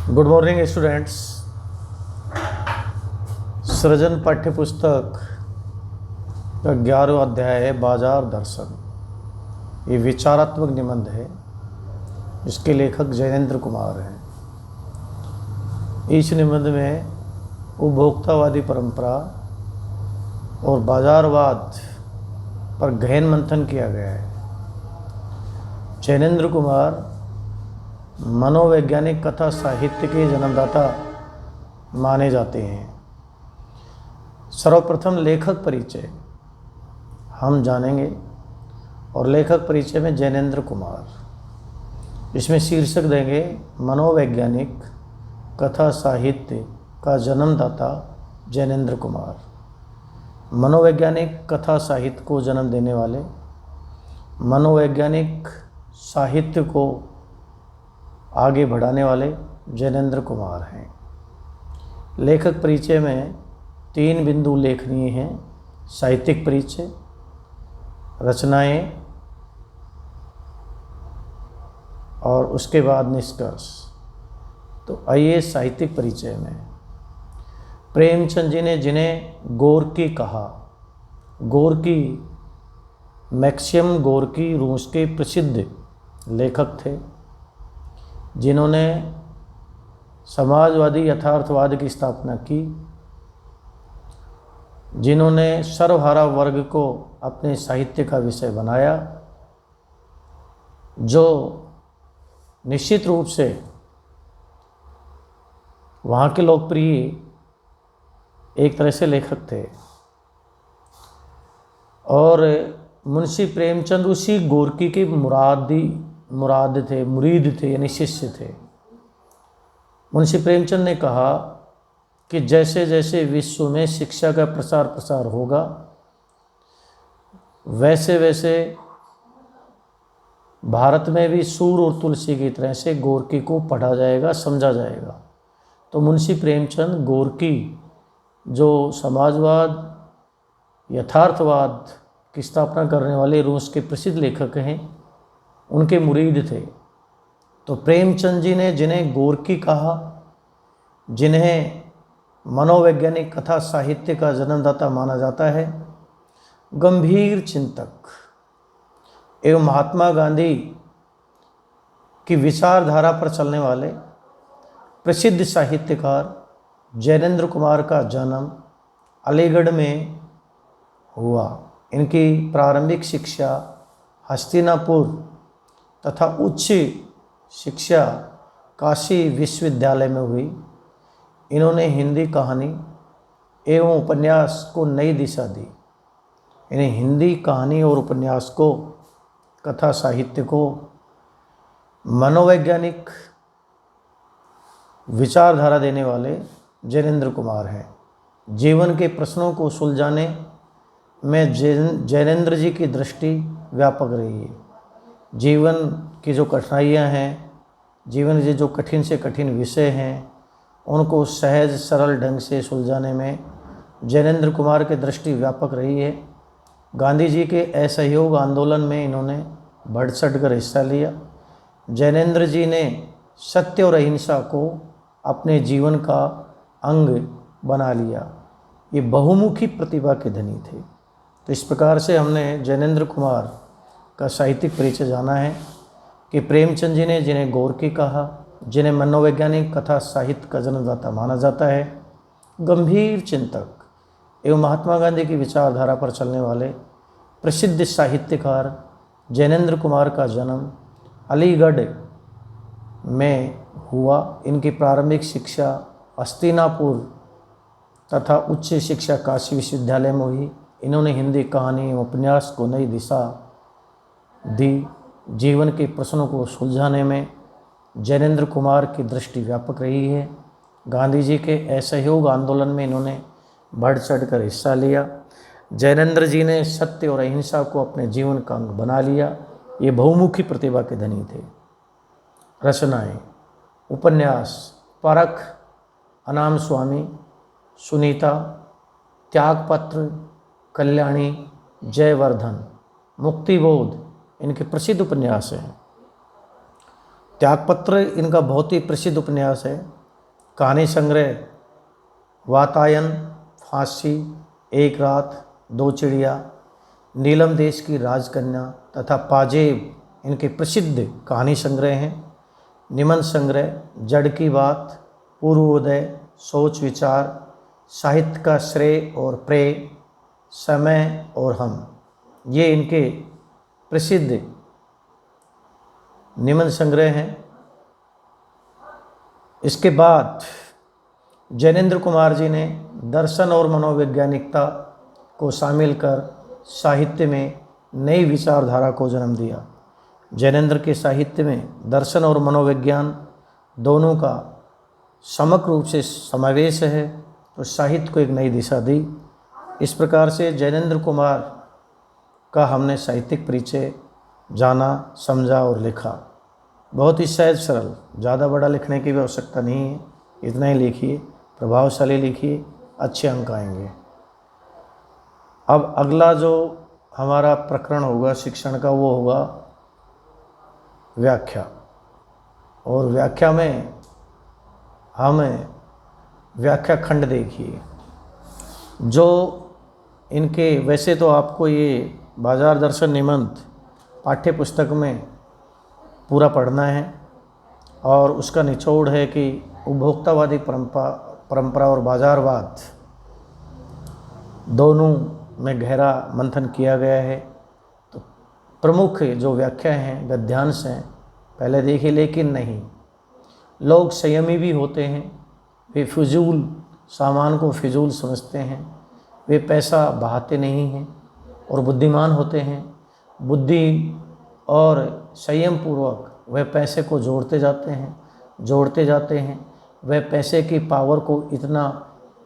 Good morning students. सृजन पाठ्यपुस्तक का 11वां अध्याय है बाजार दर्शन। ये विचारात्मक निबंध है। इसके लेखक जैनेन्द्र कुमार हैं। इस निबंध में उपभोक्तावादी परंपरा और बाजारवाद पर गहन मंथन किया गया है। जैनेन्द्र कुमार मनोवैज्ञानिक कथा साहित्य के जन्मदाता माने जाते हैं। सर्वप्रथम लेखक परिचय हम जानेंगे और लेखक परिचय में जैनेन्द्र कुमार। इसमें शीर्षक देंगे मनोवैज्ञानिक कथा साहित्य का जन्मदाता जैनेन्द्र कुमार। मनोवैज्ञानिक कथा साहित्य को जन्म देने वाले, मनोवैज्ञानिक साहित्य को आगे बढ़ाने वाले जैनेन्द्र कुमार हैं। लेखक परिचय में 3 बिंदु उल्लेखनीय हैं: साहित्यिक परिचय, रचनाएं और उसके बाद निष्कर्ष। तो आइए साहित्यिक परिचय में। प्रेमचंद जी ने जिन्हें गोर्की कहा, गोर्की मैक्सिम गोर्की रूस के प्रसिद्ध लेखक थे जिन्होंने समाजवादी यथार्थवाद की स्थापना की, जिन्होंने सर्वहारा वर्ग को अपने साहित्य का विषय बनाया, जो निश्चित रूप से वहाँ के लोकप्रिय एक तरह से लेखक थे। और मुंशी प्रेमचंद उसी गोर्की के मुरीद थे यानी शिष्य थे। मुंशी प्रेमचंद ने कहा कि जैसे जैसे विश्व में शिक्षा का प्रसार होगा, वैसे वैसे भारत में भी सूर और तुलसी की तरह से गोर्की को पढ़ा जाएगा, समझा जाएगा। तो मुंशी प्रेमचंद गोर्की जो समाजवाद यथार्थवाद की स्थापना करने वाले रूस के प्रसिद्ध लेखक हैं, उनके मुरीद थे। तो प्रेमचंद जी ने जिन्हें गोर्की कहा, जिन्हें मनोवैज्ञानिक कथा साहित्य का जन्मदाता माना जाता है, गंभीर चिंतक एवं महात्मा गांधी की विचारधारा पर चलने वाले प्रसिद्ध साहित्यकार जैनेन्द्र कुमार का जन्म अलीगढ़ में हुआ। इनकी प्रारंभिक शिक्षा हस्तिनापुर तथा उच्च शिक्षा काशी विश्वविद्यालय में हुई। इन्होंने हिंदी कहानी एवं उपन्यास को नई दिशा दी। इन्हें हिंदी कहानी और उपन्यास को, कथा साहित्य को मनोवैज्ञानिक विचारधारा देने वाले जैनेन्द्र कुमार हैं। जीवन के प्रश्नों को सुलझाने में जैनेन्द्र जी की दृष्टि व्यापक रही है। जीवन की जो कठिनाइयाँ हैं, जीवन के जो कठिन से कठिन विषय हैं, उनको सहज सरल ढंग से सुलझाने में जैनेन्द्र कुमार की दृष्टि व्यापक रही है। गांधी जी के असहयोग आंदोलन में इन्होंने बढ़ चढ़ कर हिस्सा लिया। जैनेन्द्र जी ने सत्य और अहिंसा को अपने जीवन का अंग बना लिया। ये बहुमुखी प्रतिभा के धनी थे। तो इस प्रकार से हमने जैनेन्द्र कुमार का साहित्यिक परिचय जाना है कि प्रेमचंद जी ने जिन्हें गोर्की कहा, जिन्हें मनोवैज्ञानिक कथा साहित्य का जन्मदाता माना जाता है, गंभीर चिंतक एवं महात्मा गांधी की विचारधारा पर चलने वाले प्रसिद्ध साहित्यकार जैनेन्द्र कुमार का जन्म अलीगढ़ में हुआ। इनकी प्रारंभिक शिक्षा हस्तिनापुर तथा उच्च शिक्षा काशी विश्वविद्यालय में हुई। इन्होंने हिंदी कहानी एवं उपन्यास को नई दिशा दी। जीवन के प्रश्नों को सुलझाने में जैनेन्द्र कुमार की दृष्टि व्यापक रही है। गांधी जी के असहयोग आंदोलन में इन्होंने बढ़ चढ़कर हिस्सा लिया। जैनेन्द्र जी ने सत्य और अहिंसा को अपने जीवन का अंग बना लिया। ये बहुमुखी प्रतिभा के धनी थे। रचनाएं: उपन्यास परख, अनाम स्वामी, सुनीता, त्यागपत्र, कल्याणी, जयवर्धन, मुक्तिबोध इनके प्रसिद्ध उपन्यास हैं। त्यागपत्र इनका बहुत ही प्रसिद्ध उपन्यास है। कहानी संग्रह वातायन, फांसी, एक रात, दो चिड़िया, नीलम देश की राजकन्या तथा पाजेब इनके प्रसिद्ध कहानी संग्रह हैं। निबंध संग्रह जड़ की बात, पूर्वोदय, सोच विचार, साहित्य का श्रेय और प्रेय, समय और हम, ये इनके प्रसिद्ध निबंध संग्रह हैं। इसके बाद जैनेन्द्र कुमार जी ने दर्शन और मनोवैज्ञानिकता को शामिल कर साहित्य में नई विचारधारा को जन्म दिया। जैनेन्द्र के साहित्य में दर्शन और मनोविज्ञान दोनों का समग्र रूप से समावेश है, तो साहित्य को एक नई दिशा दी। इस प्रकार से जैनेन्द्र कुमार का हमने साहित्यिक परिचय जाना, समझा और लिखा। बहुत ही सहज सरल, ज़्यादा बड़ा लिखने की भी आवश्यकता नहीं है, इतना ही लिखिए, प्रभावशाली लिखिए, अच्छे अंक आएंगे। अब अगला जो हमारा प्रकरण होगा शिक्षण का, वो होगा व्याख्या। और व्याख्या में हमें व्याख्या खंड देखिए। जो इनके, वैसे तो आपको ये बाजार दर्शन निबंध पाठ्य पुस्तक में पूरा पढ़ना है, और उसका निचोड़ है कि उपभोक्तावादी परंपरा और बाजारवाद दोनों में गहरा मंथन किया गया है। तो प्रमुख जो व्याख्या हैं, गद्यांश हैं, पहले देखिए। लेकिन नहीं, लोग संयमी भी होते हैं, वे फिजूल सामान को फिजूल समझते हैं, वे पैसा बहाते नहीं हैं और बुद्धिमान होते हैं। बुद्धि और संयम पूर्वक वह पैसे को जोड़ते जाते हैं। वह पैसे की पावर को इतना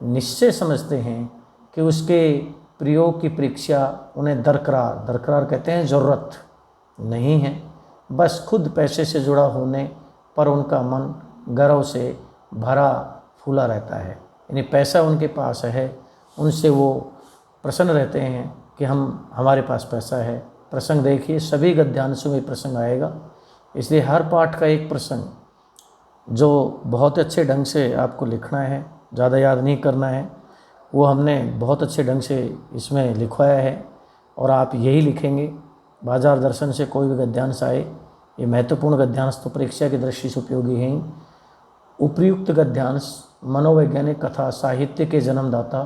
निश्चय समझते हैं कि उसके प्रयोग की परीक्षा उन्हें दरकरार कहते हैं, ज़रूरत नहीं है। बस खुद पैसे से जुड़ा होने पर उनका मन गर्व से भरा फूला रहता है। यानी पैसा उनके पास है, उनसे वो प्रसन्न रहते हैं कि हमारे पास पैसा है। प्रसंग देखिए, सभी गद्यांशों में प्रसंग आएगा, इसलिए हर पाठ का एक प्रसंग जो बहुत अच्छे ढंग से आपको लिखना है, ज़्यादा याद नहीं करना है, वो हमने बहुत अच्छे ढंग से इसमें लिखवाया है। और आप यही लिखेंगे। बाजार दर्शन से कोई भी गद्यांश आए, ये महत्वपूर्ण गद्यांश तो परीक्षा की दृष्टि से उपयोगी हैं। उपयुक्त गद्यांश मनोवैज्ञानिक कथा साहित्य के जन्मदाता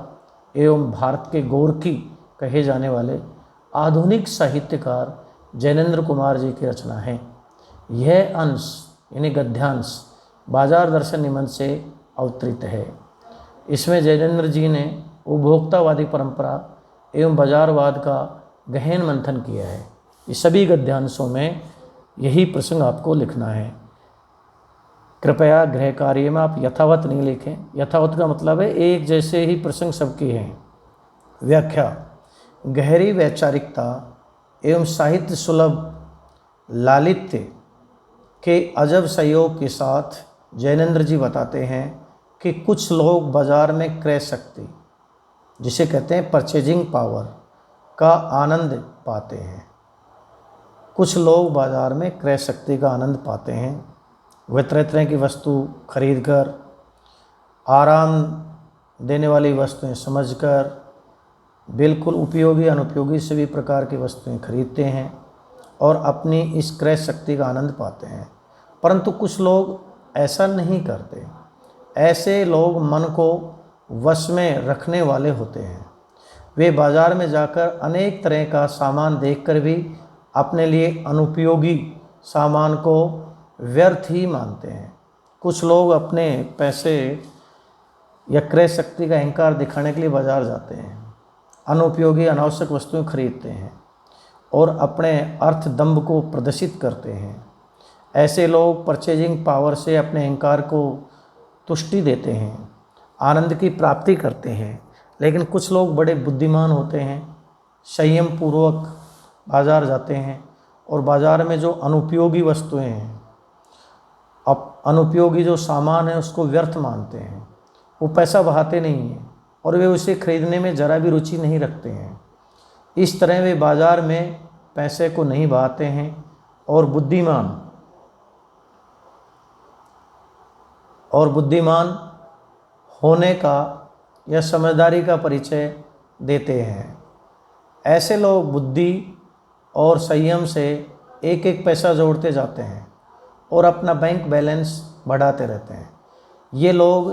एवं भारत के गोरखी कहे जाने वाले आधुनिक साहित्यकार जैनेन्द्र कुमार जी की रचना है। यह अंश यानी गद्यांश बाजार दर्शन निबंध से अवतरित है। इसमें जैनेन्द्र जी ने उपभोक्तावादी परंपरा एवं बाजारवाद का गहन मंथन किया है। इस सभी गद्यांशों में यही प्रसंग आपको लिखना है। कृपया गृह कार्य में आप यथावत नहीं लिखें। यथावत का मतलब है एक जैसे ही प्रसंग सबके हैं। व्याख्या गहरी वैचारिकता एवं साहित्य सुलभ लालित्य के अजब सहयोग के साथ जैनेन्द्र जी बताते हैं कि कुछ लोग बाजार में क्रय शक्ति, जिसे कहते हैं परचेजिंग पावर, का आनंद पाते हैं। कुछ लोग बाजार में क्रय शक्ति का आनंद पाते हैं। वे तरह तरह की वस्तु खरीदकर, आराम देने वाली वस्तुएं समझकर, बिल्कुल उपयोगी अनुपयोगी सभी प्रकार की वस्तुएं खरीदते हैं और अपनी इस क्रय शक्ति का आनंद पाते हैं। परंतु कुछ लोग ऐसा नहीं करते। ऐसे लोग मन को वश में रखने वाले होते हैं। वे बाजार में जाकर अनेक तरह का सामान देखकर भी अपने लिए अनुपयोगी सामान को व्यर्थ ही मानते हैं। कुछ लोग अपने पैसे या क्रय शक्ति का अहंकार दिखाने के लिए बाजार जाते हैं, अनुपयोगी अनावश्यक वस्तुएं खरीदते हैं और अपने अर्थ दंभ को प्रदर्शित करते हैं। ऐसे लोग परचेजिंग पावर से अपने अहंकार को तुष्टि देते हैं, आनंद की प्राप्ति करते हैं। लेकिन कुछ लोग बड़े बुद्धिमान होते हैं, संयम पूर्वक बाजार जाते हैं और बाजार में जो अनुपयोगी वस्तुएं हैं, अब अनुपयोगी जो सामान है उसको व्यर्थ मानते हैं। वो पैसा बहाते नहीं हैं और वे उसे खरीदने में ज़रा भी रुचि नहीं रखते हैं। इस तरह वे बाजार में पैसे को नहीं बहाते हैं और बुद्धिमान होने का या समझदारी का परिचय देते हैं। ऐसे लोग बुद्धि और संयम से एक एक पैसा जोड़ते जाते हैं और अपना बैंक बैलेंस बढ़ाते रहते हैं। ये लोग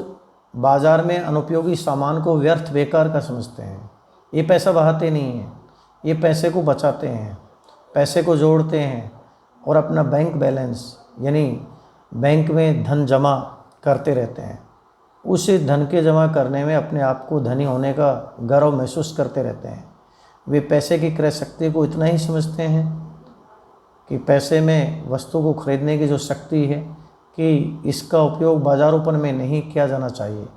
बाज़ार में अनुपयोगी सामान को व्यर्थ बेकार का समझते हैं। ये पैसा बहाते नहीं हैं, ये पैसे को बचाते हैं, पैसे को जोड़ते हैं और अपना बैंक बैलेंस यानी बैंक में धन जमा करते रहते हैं। उस धन के जमा करने में अपने आप को धनी होने का गर्व महसूस करते रहते हैं। वे पैसे की क्रय शक्ति को इतना ही समझते हैं कि पैसे में वस्तु को खरीदने की जो शक्ति है कि इसका उपयोग बाजारूपन में नहीं किया जाना चाहिए।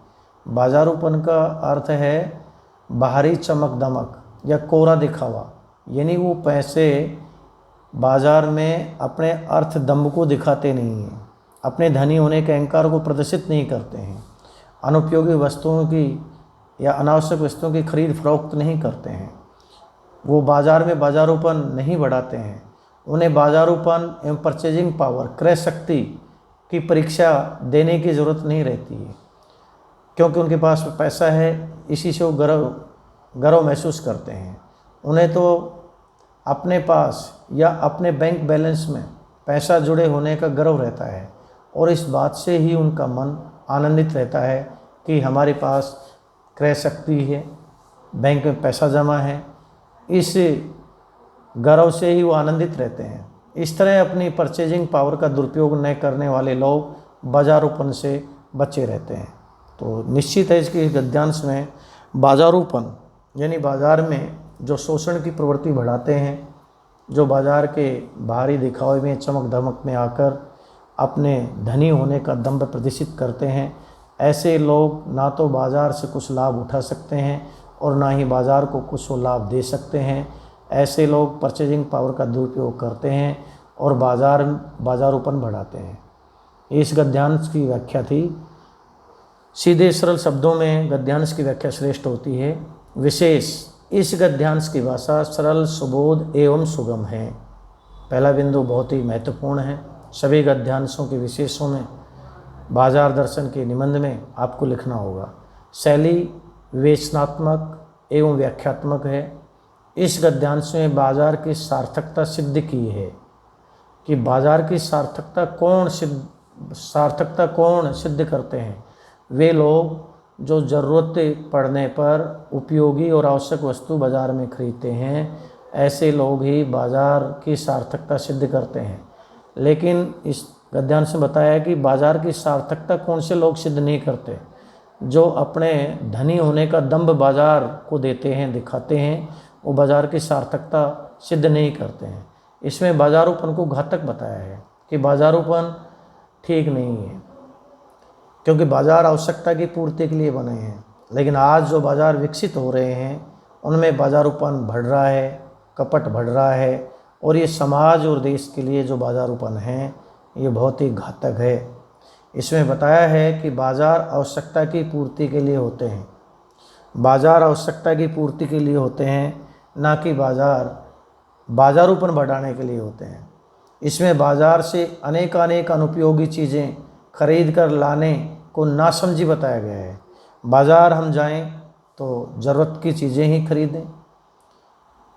बाजारूपन का अर्थ है बाहरी चमक दमक या कोरा दिखावा, यानी वो पैसे बाजार में अपने अर्थ दम्भ को दिखाते नहीं हैं, अपने धनी होने के अहंकार को प्रदर्शित नहीं करते हैं, अनुपयोगी वस्तुओं की या अनावश्यक वस्तुओं की खरीद फरोख्त नहीं करते हैं, वो बाज़ार में बाजारूपन नहीं बढ़ाते हैं। उन्हें बाजारूपन एवं परचेजिंग पावर क्रय शक्ति की परीक्षा देने की ज़रूरत नहीं रहती है, क्योंकि उनके पास पैसा है, इसी से वो गर्व महसूस करते हैं। उन्हें तो अपने पास या अपने बैंक बैलेंस में पैसा जुड़े होने का गर्व रहता है और इस बात से ही उनका मन आनंदित रहता है कि हमारे पास क्रय शक्ति है, बैंक में पैसा जमा है। इस गर्व से ही वो आनंदित रहते हैं। इस तरह अपनी परचेजिंग पावर का दुरुपयोग न करने वाले लोग बाजारूपन से बचे रहते हैं। तो निश्चित है इसके गद्यांश में बाजारूपन यानी बाज़ार में जो शोषण की प्रवृत्ति बढ़ाते हैं, जो बाज़ार के बाहरी दिखावे में चमक धमक में आकर अपने धनी होने का दंभ प्रदर्शित करते हैं, ऐसे लोग ना तो बाज़ार से कुछ लाभ उठा सकते हैं और ना ही बाज़ार को कुछ लाभ दे सकते हैं। ऐसे लोग परचेजिंग पावर का दुरुपयोग करते हैं और बाजारूपन बढ़ाते हैं। इस गद्यांश की व्याख्या थी। सीधे सरल शब्दों में गद्यांश की व्याख्या श्रेष्ठ होती है। विशेष इस गद्यांश की भाषा सरल, सुबोध एवं सुगम है। पहला बिंदु बहुत ही महत्वपूर्ण है। सभी गद्यांशों के विशेषों में बाजार दर्शन के निबंध में आपको लिखना होगा। शैली विवेचनात्मक एवं व्याख्यात्मक है। इस गद्यांश में बाजार की सार्थकता सिद्ध की है कि बाजार की सार्थकता कौन सिद्ध करते हैं। वे लोग जो ज़रूरत पड़ने पर उपयोगी और आवश्यक वस्तु बाज़ार में खरीदते हैं, ऐसे लोग ही बाज़ार की सार्थकता सिद्ध करते हैं। लेकिन इस गद्यांश में बताया कि बाज़ार की सार्थकता कौन से लोग सिद्ध नहीं करते। जो अपने धनी होने का दंभ बाज़ार को देते हैं, दिखाते हैं, वो बाज़ार की सार्थकता सिद्ध नहीं करते हैं। इसमें बाजारूपन को घातक बताया है कि बाजारूपन ठीक नहीं है, क्योंकि बाज़ार आवश्यकता की पूर्ति के लिए बने हैं। लेकिन आज जो बाज़ार विकसित हो रहे हैं उनमें बाजारूपन बढ़ रहा है, कपट बढ़ रहा है, और ये समाज और देश के लिए जो बाजारूपन है ये बहुत ही घातक है। इसमें बताया है कि बाज़ार आवश्यकता की पूर्ति के लिए होते हैं, बाज़ार आवश्यकता की पूर्ति के लिए होते हैं, ना कि बाजारूपन बढ़ाने के लिए होते हैं। इसमें बाज़ार से अनेक अनुपयोगी चीज़ें खरीद कर लाने को नासमझी बताया गया है। बाज़ार हम जाएं तो ज़रूरत की चीज़ें ही खरीदें,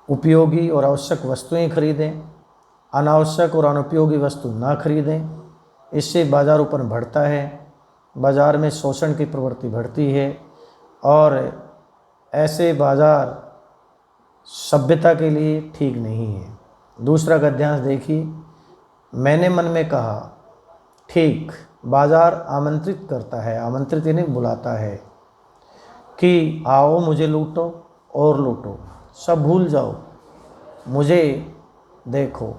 उपयोगी और आवश्यक वस्तुएं खरीदें, अनावश्यक और अनुपयोगी वस्तु ना खरीदें। इससे बाजारूपन बढ़ता है, बाज़ार में शोषण की प्रवृत्ति बढ़ती है और ऐसे बाज़ार सभ्यता के लिए ठीक नहीं है। दूसरा गद्यांश देखिए। मैंने मन में कहा, ठीक, बाज़ार आमंत्रित करता है, आमंत्रित यानी बुलाता है कि आओ मुझे लूटो और लूटो, सब भूल जाओ, मुझे देखो,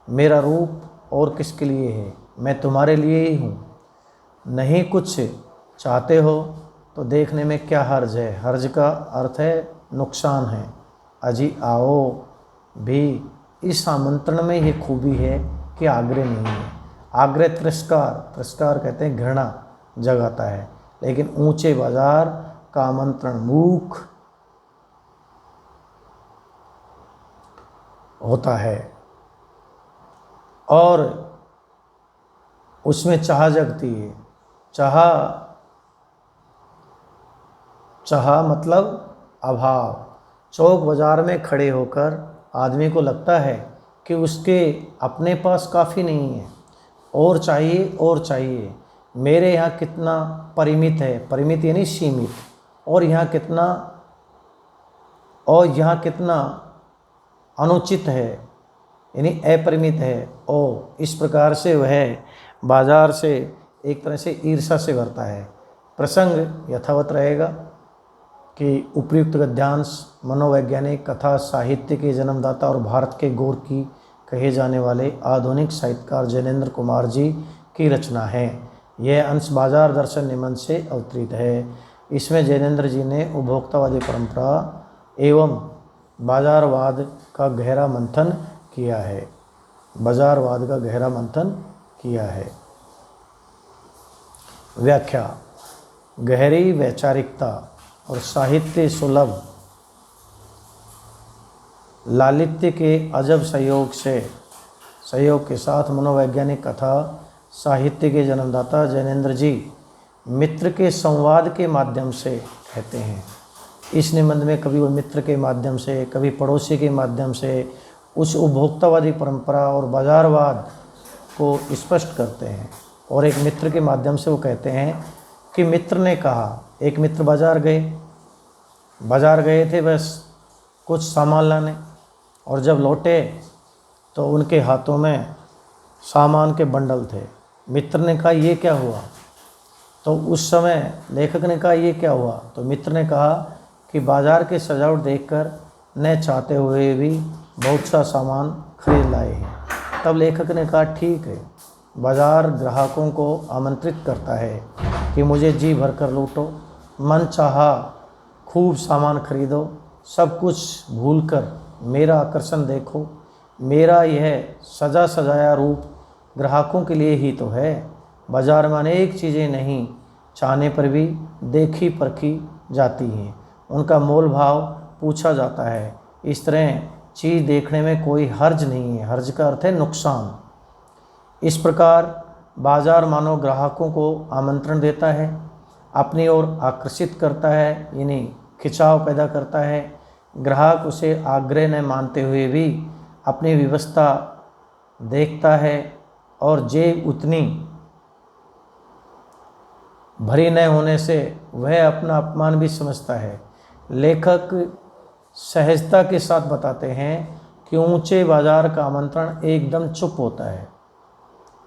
मेरा रूप और किसके लिए है, मैं तुम्हारे लिए ही हूँ। नहीं कुछ चाहते हो तो देखने में क्या हर्ज है। हर्ज का अर्थ है नुकसान है। अजी आओ भी इस आमंत्रण में ये खूबी है कि आग्रह नहीं है। आग्रह तिरस्कार कहते हैं, घृणा जगाता है। लेकिन ऊंचे बाजार का आमंत्रण मूक होता है और उसमें चाह जगती है। चाह चाह मतलब अभाव। चौक बाज़ार में खड़े होकर आदमी को लगता है कि उसके अपने पास काफ़ी नहीं है, और चाहिए और चाहिए। मेरे यहाँ कितना परिमित है, परिमित यानी सीमित, और यहाँ कितना अनुचित है यानी अपरिमित है। और इस प्रकार से वह बाजार से एक तरह से ईर्ष्या से भरता है। प्रसंग यथावत रहेगा कि उपर्युक्त गद्यांश मनोवैज्ञानिक कथा साहित्य के जन्मदाता और भारत के गोरकी कहे जाने वाले आधुनिक साहित्यकार जैनेंद्र कुमार जी की रचना है। यह अंश बाजार दर्शन निबंध से अवतरित है। इसमें जैनेंद्र जी ने उपभोक्तावादी परंपरा एवं बाजारवाद का गहरा मंथन किया है। बाजारवाद का गहरा मंथन किया है। व्याख्या: गहरी वैचारिकता और साहित्य सुलभ लालित्य के अजब सहयोग के साथ मनोवैज्ञानिक कथा साहित्य के जन्मदाता जैनेंद्र जी मित्र के संवाद के माध्यम से कहते हैं। इस निबंध में कभी वो मित्र के माध्यम से, कभी पड़ोसी के माध्यम से उस उपभोक्तावादी परंपरा और बाजारवाद को स्पष्ट करते हैं। और एक मित्र के माध्यम से वो कहते हैं कि मित्र ने कहा, एक मित्र बाज़ार गए थे बस कुछ सामान लाने, और जब लौटे तो उनके हाथों में सामान के बंडल थे। मित्र ने कहा ये क्या हुआ? तो उस समय लेखक ने कहा ये क्या हुआ? तो मित्र ने कहा कि बाज़ार की सजावट देखकर न चाहते हुए भी बहुत सा सामान खरीद लाए हैं। तब लेखक ने कहा ठीक है, बाज़ार ग्राहकों को आमंत्रित करता है कि मुझे जी भर कर लूटो, मन चाहा खूब सामान खरीदो, सब कुछ भूलकर मेरा आकर्षण देखो। मेरा यह सजा सजाया रूप ग्राहकों के लिए ही तो है। बाज़ार में अनेक चीज़ें नहीं चाहने पर भी देखी परखी जाती हैं, उनका मोल भाव पूछा जाता है। इस तरह चीज़ देखने में कोई हर्ज नहीं है। हर्ज का अर्थ है नुकसान। इस प्रकार बाज़ार मानव ग्राहकों को आमंत्रण देता है, अपनी ओर आकर्षित करता है, यानी खिंचाव पैदा करता है। ग्राहक उसे आग्रह न मानते हुए भी अपनी व्यवस्था देखता है और जेब उतनी भरी न होने से वह अपना अपमान भी समझता है। लेखक सहजता के साथ बताते हैं कि ऊंचे बाजार का आमंत्रण एकदम चुप होता है।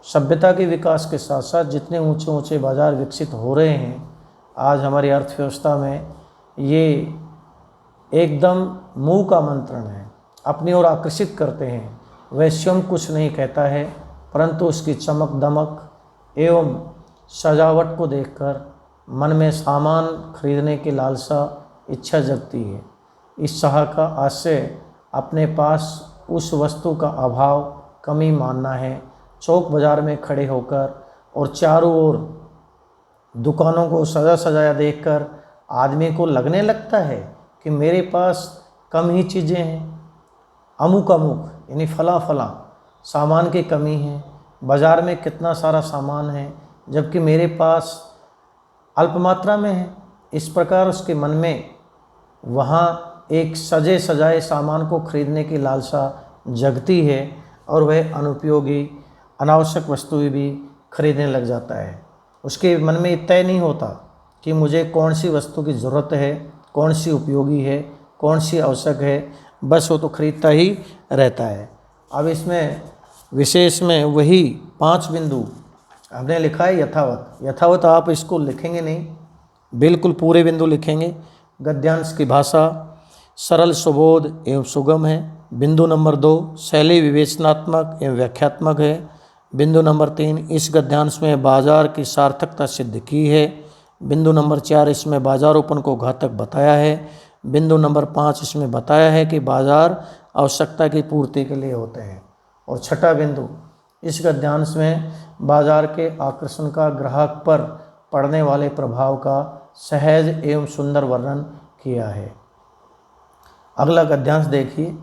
सभ्यता के विकास के साथ साथ जितने ऊंचे ऊंचे बाजार विकसित हो रहे हैं आज हमारी अर्थव्यवस्था में, ये एकदम मुंह का आमंत्रण है, अपनी ओर आकर्षित करते हैं। वह स्वयं कुछ नहीं कहता है, परंतु उसकी चमक दमक एवं सजावट को देखकर मन में सामान खरीदने की लालसा इच्छा जगती है। इस चाह का आशय अपने पास उस वस्तु का अभाव, कमी मानना है। चौक बाज़ार में खड़े होकर और चारों ओर दुकानों को सजा सजाया देखकर आदमी को लगने लगता है कि मेरे पास कम ही चीज़ें हैं, अमुक यानी फला सामान की कमी है। बाज़ार में कितना सारा सामान है जबकि मेरे पास अल्प मात्रा में है। इस प्रकार उसके मन में वहाँ एक सजे सजाए सामान को खरीदने की लालसा जगती है और वह अनुपयोगी अनावश्यक वस्तुएं भी खरीदने लग जाता है। उसके मन में तय नहीं होता कि मुझे कौन सी वस्तु की ज़रूरत है, कौन सी उपयोगी है, कौन सी आवश्यक है, बस वो तो खरीदता ही रहता है। अब इसमें विशेष में वही 5 बिंदु हमने लिखा है यथावत आप इसको लिखेंगे नहीं, बिल्कुल पूरे बिंदु लिखेंगे। गद्यांश की भाषा सरल सुबोध एवं सुगम है। बिंदु नंबर 2 शैली विवेचनात्मक एवं व्याख्यात्मक है। बिंदु नंबर 3 इस गद्यांश में बाजार की सार्थकता सिद्ध की है। बिंदु नंबर 4 इसमें बाजारोपण को घातक बताया है। बिंदु नंबर 5 इसमें बताया है कि बाजार आवश्यकता की पूर्ति के लिए होते हैं। और छठा बिंदु इस गद्यांश में बाजार के आकर्षण का ग्राहक पर पड़ने वाले प्रभाव का सहज एवं सुंदर वर्णन किया है। अगला गद्यांश देखिए।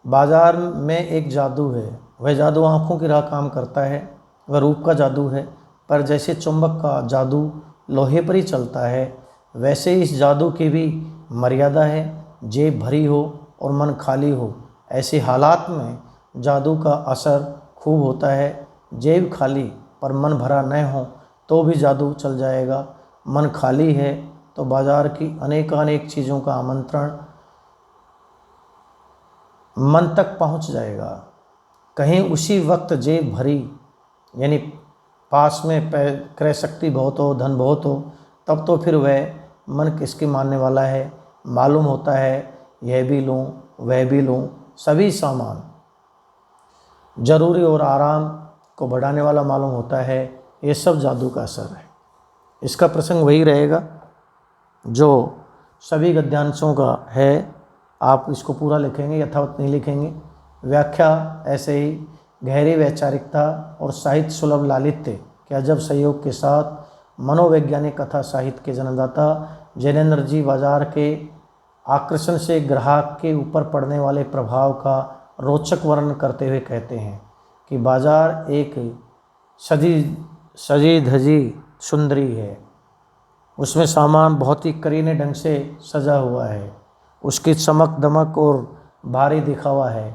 बाजार में एक जादू है, वह जादू आँखों की राह काम करता है, वह रूप का जादू है, पर जैसे चुंबक का जादू लोहे पर ही चलता है, वैसे इस जादू की भी मर्यादा है। जेब भरी हो और मन खाली हो, ऐसे हालात में जादू का असर खूब होता है। जेब खाली पर मन भरा न हो तो भी जादू चल जाएगा। मन खाली है तो बाजार की अनेकानेक चीज़ों का आमंत्रण मन तक पहुंच जाएगा। कहीं उसी वक्त जेब भरी, यानी पास में क्रय शक्ति बहुत हो, धन बहुत हो, तब तो फिर वह मन किसके मानने वाला है। मालूम होता है यह भी लूँ वह भी लूँ, सभी सामान जरूरी और आराम को बढ़ाने वाला मालूम होता है। ये सब जादू का असर है। इसका प्रसंग वही रहेगा जो सभी गद्यांशों का है। आप इसको पूरा लिखेंगे, यथावत नहीं लिखेंगे। व्याख्या ऐसे ही गहरी वैचारिकता और साहित्य सुलभ लालित्य के अजब सहयोग के साथ मनोवैज्ञानिक कथा साहित्य के जन्मदाता जैनेन्द्र जी बाजार के आकर्षण से ग्राहक के ऊपर पड़ने वाले प्रभाव का रोचक वर्णन करते हुए कहते हैं कि बाजार एक सजी धजी सुंदरी है। उसमें सामान बहुत ही करीने ढंग से सजा हुआ है। उसकी चमक दमक और भारी दिखावा है,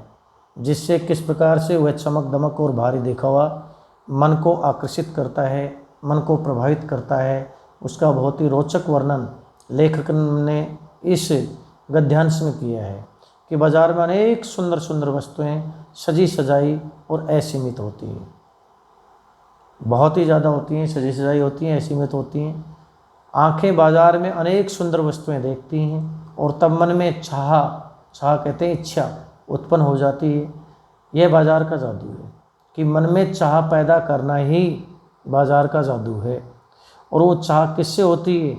जिससे किस प्रकार से वह चमक दमक और भारी दिखावा मन को आकर्षित करता है, मन को प्रभावित करता है। उसका बहुत ही रोचक वर्णन लेखक ने इस गद्यांश में किया है कि बाजार में अनेक सुंदर सुंदर वस्तुएं सजी सजाई और असीमित होती हैं। बहुत ही ज़्यादा होती हैं, सजी सजाई होती हैं, असीमित होती हैं। आंखें बाजार में अनेक सुंदर वस्तुएं देखती हैं और तब मन में चाह कहते हैं इच्छा उत्पन्न हो जाती है। यह बाजार का जादू है कि मन में चाह पैदा करना ही बाजार का जादू है। और वो चाह किससे होती है?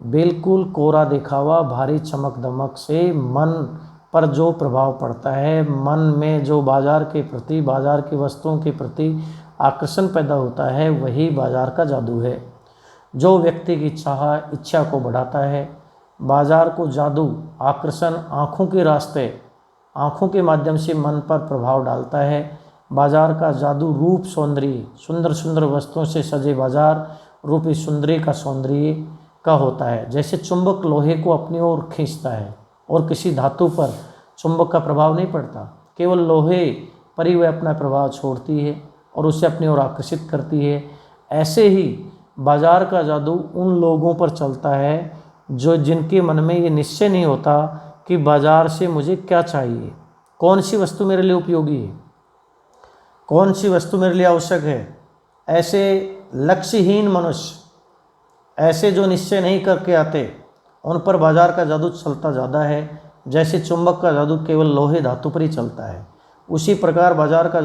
बिल्कुल कोरा दिखावा, भारी चमक दमक से मन पर जो प्रभाव पड़ता है, मन में जो बाजार के प्रति, बाजार की वस्तुओं के प्रति आकर्षण पैदा होता है, वही बाजार का जादू है। जो व्यक्ति की चाह इच्छा को बढ़ाता है, बाजार को जादू आकर्षण आँखों के रास्ते, आँखों के माध्यम से मन पर प्रभाव डालता है। बाजार का जादू रूप सौंदर्य, सुंदर सुंदर वस्तुओं से सजे बाजार रूपी सुंदरी का सौंदर्य का होता है। जैसे चुंबक लोहे को अपनी ओर खींचता है और किसी धातु पर चुंबक का प्रभाव नहीं पड़ता, केवल लोहे पर ही वह अपना प्रभाव छोड़ती है और उसे अपनी ओर आकर्षित करती है। ऐसे ही बाजार का जादू उन लोगों पर चलता है जो जिनके मन में ये निश्चय नहीं होता कि बाजार से मुझे क्या चाहिए, कौन सी वस्तु मेरे लिए उपयोगी है, कौन सी वस्तु मेरे लिए आवश्यक है। ऐसे लक्ष्यहीन मनुष्य, ऐसे जो निश्चय नहीं करके आते, उन पर बाजार का जादू चलता ज़्यादा है। जैसे चुंबक का जादू केवल लोहे धातु पर ही चलता है, उसी प्रकार बाजार का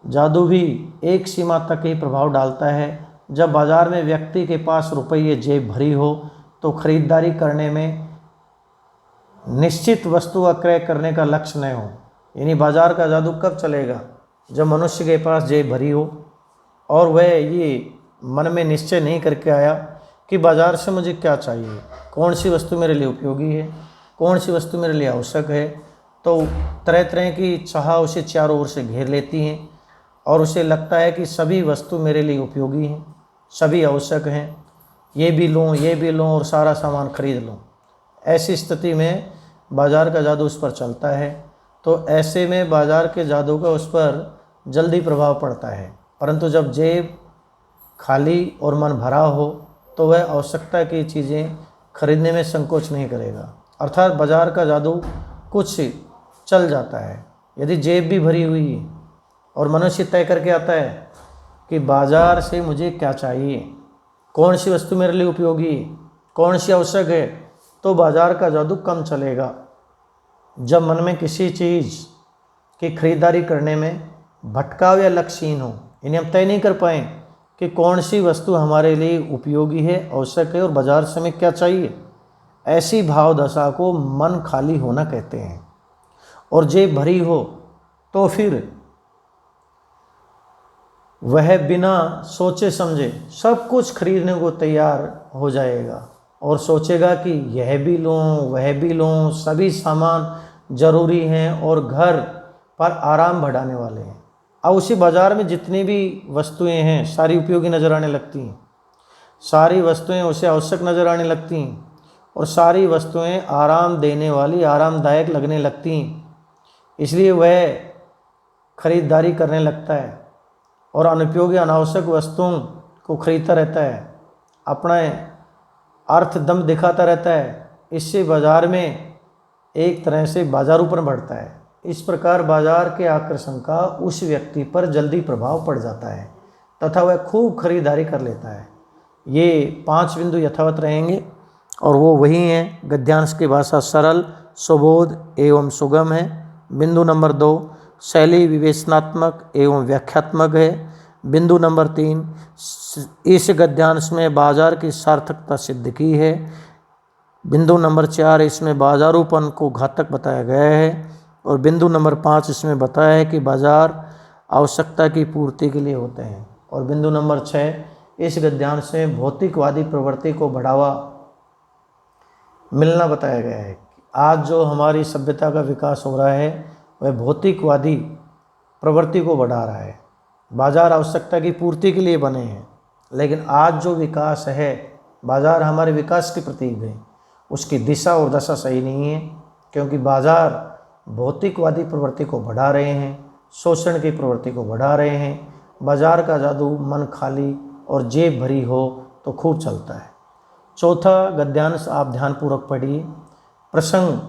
जादू भी एक सीमा तक ही प्रभाव डालता है। जब बाजार में व्यक्ति के पास रुपये जेब भरी हो तो खरीदारी करने में निश्चित वस्तु का क्रय करने का लक्ष्य न हो। यानी बाजार का जादू कब चलेगा? जब मनुष्य के पास जेब भरी हो और वह ये मन में निश्चय नहीं करके आया कि बाजार से मुझे क्या चाहिए, कौन सी वस्तु मेरे लिए उपयोगी है, कौन सी वस्तु मेरे लिए आवश्यक है। तो तरह तरह की चाह उसे चारों ओर से घेर लेती हैं और उसे लगता है कि सभी वस्तु मेरे लिए उपयोगी हैं, सभी आवश्यक हैं, ये भी लूँ और सारा सामान खरीद लूँ। ऐसी स्थिति में बाजार का जादू उस पर चलता है। तो ऐसे में बाजार के जादू का उस पर जल्दी प्रभाव पड़ता है। परंतु जब जेब खाली और मन भरा हो तो वह आवश्यकता की चीज़ें खरीदने में संकोच नहीं करेगा। अर्थात बाजार का जादू कुछ चल जाता है। यदि जेब भी भरी हुई है और मनुष्य तय करके आता है कि बाजार से मुझे क्या चाहिए, कौन सी वस्तु मेरे लिए उपयोगी है, कौन सी आवश्यक है, तो बाजार का जादू कम चलेगा। जब मन में किसी चीज़ की खरीदारी करने में भटकाव या लक्ष्यहीन हो, इन्हें हम तय नहीं कर पाएँ कि कौन सी वस्तु हमारे लिए उपयोगी है, आवश्यक है और बाजार से हमें क्या चाहिए, ऐसी भाव दशा को मन खाली होना कहते हैं। और जेब भरी हो तो फिर वह बिना सोचे समझे सब कुछ खरीदने को तैयार हो जाएगा और सोचेगा कि यह भी लूँ वह भी लूँ, सभी सामान जरूरी हैं और घर पर आराम बढ़ाने वाले हैं। अब उसी बाज़ार में जितनी भी वस्तुएं हैं सारी उपयोगी नज़र आने लगती हैं। सारी वस्तुएं उसे आवश्यक नज़र आने लगती हैं और सारी वस्तुएं आराम देने वाली, आरामदायक लगने लगती हैं। इसलिए वह खरीदारी करने लगता है और अनुपयोगी अनावश्यक वस्तुओं को खरीदता रहता है, अपना अर्थ दम दिखाता रहता है। इससे बाजार में एक तरह से बाजारूपन बढ़ता है। इस प्रकार बाजार के आकर्षण का उस व्यक्ति पर जल्दी प्रभाव पड़ जाता है तथा वह खूब खरीदारी कर लेता है। ये 5 बिंदु यथावत रहेंगे और वो वही हैं। गद्यांश की भाषा सरल, सुबोध एवं सुगम है। बिंदु नंबर 2, शैली विवेचनात्मक एवं व्याख्यात्मक है। बिंदु नंबर 3, इस गद्यांश में बाजार की सार्थकता सिद्ध की है। बिंदु नंबर 4, इसमें बाजारूपन को घातक बताया गया है। और बिंदु नंबर 5, इसमें बताया है कि बाजार आवश्यकता की पूर्ति के लिए होते हैं। और बिंदु नंबर 6, इस गद्यांश में भौतिकवादी प्रवृत्ति को बढ़ावा मिलना बताया गया है। आज जो हमारी सभ्यता का विकास हो रहा है वह भौतिकवादी प्रवृत्ति को बढ़ा रहा है। बाजार आवश्यकता की पूर्ति के लिए बने हैं, लेकिन आज जो विकास है, बाजार हमारे विकास के प्रतीक है, उसकी दिशा और दशा सही नहीं है, क्योंकि बाजार भौतिकवादी प्रवृत्ति को बढ़ा रहे हैं, शोषण की प्रवृत्ति को बढ़ा रहे हैं। बाजार का जादू मन खाली और जेब भरी हो तो खूब चलता है। चौथा गद्यांश आप ध्यानपूर्वक पढ़िए। प्रसंग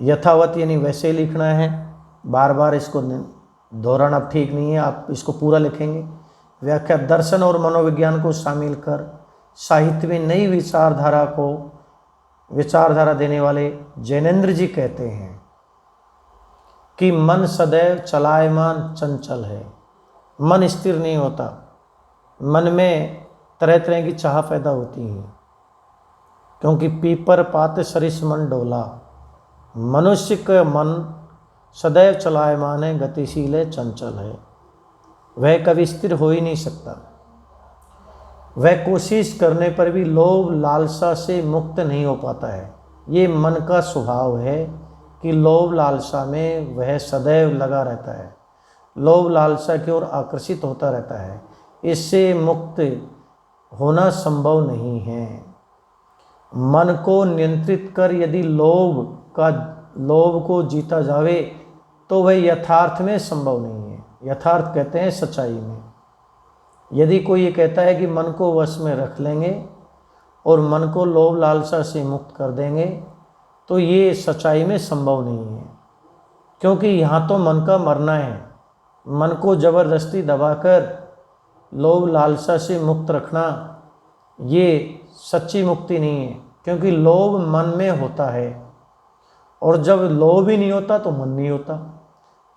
यथावत यानी वैसे ही लिखना है, बार बार इसको दोहराना ठीक नहीं है, आप इसको पूरा लिखेंगे। व्याख्या, दर्शन और मनोविज्ञान को शामिल कर साहित्य में नई विचारधारा देने वाले जैनेन्द्र जी कहते हैं कि मन सदैव चलायमान चंचल है। मन स्थिर नहीं होता, मन में तरह तरह की चाह पैदा होती है, क्योंकि पीपर पात सरिस मन डोला। मनुष्य का मन सदैव चलायमान है, गतिशील है, चंचल है, वह कभी स्थिर हो ही नहीं सकता। वह कोशिश करने पर भी लोभ लालसा से मुक्त नहीं हो पाता है। ये मन का स्वभाव है कि लोभ लालसा में वह सदैव लगा रहता है, लोभ लालसा की ओर आकर्षित होता रहता है। इससे मुक्त होना संभव नहीं है। मन को नियंत्रित कर यदि लोभ को जीता जावे तो वह यथार्थ में संभव नहीं है। यथार्थ कहते हैं सच्चाई में। यदि कोई ये कहता है कि मन को वश में रख लेंगे और मन को लोभ लालसा से मुक्त कर देंगे, तो ये सच्चाई में संभव नहीं है, क्योंकि यहाँ तो मन का मरना है। मन को ज़बरदस्ती दबाकर लोभ लालसा से मुक्त रखना ये सच्ची मुक्ति नहीं है, क्योंकि लोभ मन में होता है और जब लोभ ही नहीं होता तो मन नहीं होता,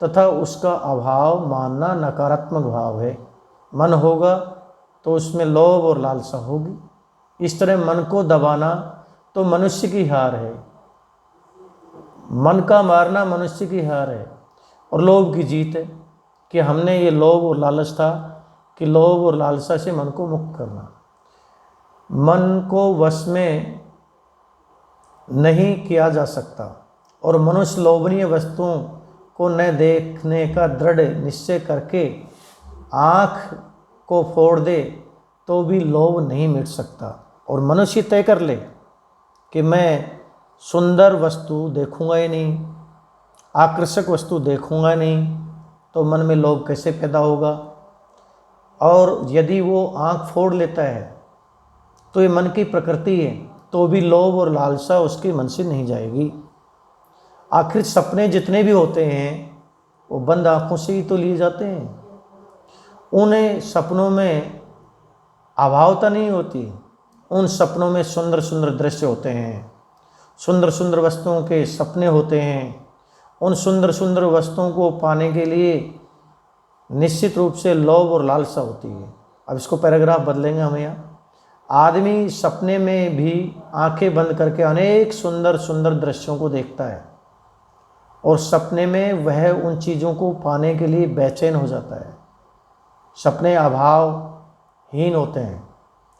तथा उसका अभाव मानना नकारात्मक भाव है। मन होगा तो उसमें लोभ और लालसा होगी। इस तरह मन को दबाना तो मनुष्य की हार है, मन का मारना मनुष्य की हार है और लोभ की जीत है कि हमने ये लोभ और लालच था कि लोभ और लालसा से मन को मुक्त करना। मन को वश में नहीं किया जा सकता और मनुष्य लोभनीय वस्तुओं को न देखने का दृढ़ निश्चय करके आँख को फोड़ दे तो भी लोभ नहीं मिट सकता। और मनुष्य तय कर ले कि मैं सुंदर वस्तु देखूंगा ही नहीं, आकर्षक वस्तु देखूंगा नहीं, तो मन में लोभ कैसे पैदा होगा। और यदि वो आँख फोड़ लेता है तो ये मन की प्रकृति है, तो भी लोभ और लालसा उसके मन से नहीं जाएगी। आखिर सपने जितने भी होते हैं वो बंद आँखों से ही तो लिए जाते हैं। उन्हें सपनों में अभावता नहीं होती, उन सपनों में सुंदर सुंदर दृश्य होते हैं, सुंदर सुंदर वस्तुओं के सपने होते हैं। उन सुंदर सुंदर वस्तुओं को पाने के लिए निश्चित रूप से लोभ और लालसा होती है। अब इसको पैराग्राफ बदलेंगे हम यहाँ। आदमी सपने में भी आंखें बंद करके अनेक सुंदर सुंदर दृश्यों को देखता है और सपने में वह उन चीज़ों को पाने के लिए बेचैन हो जाता है। सपने अभावहीन होते हैं,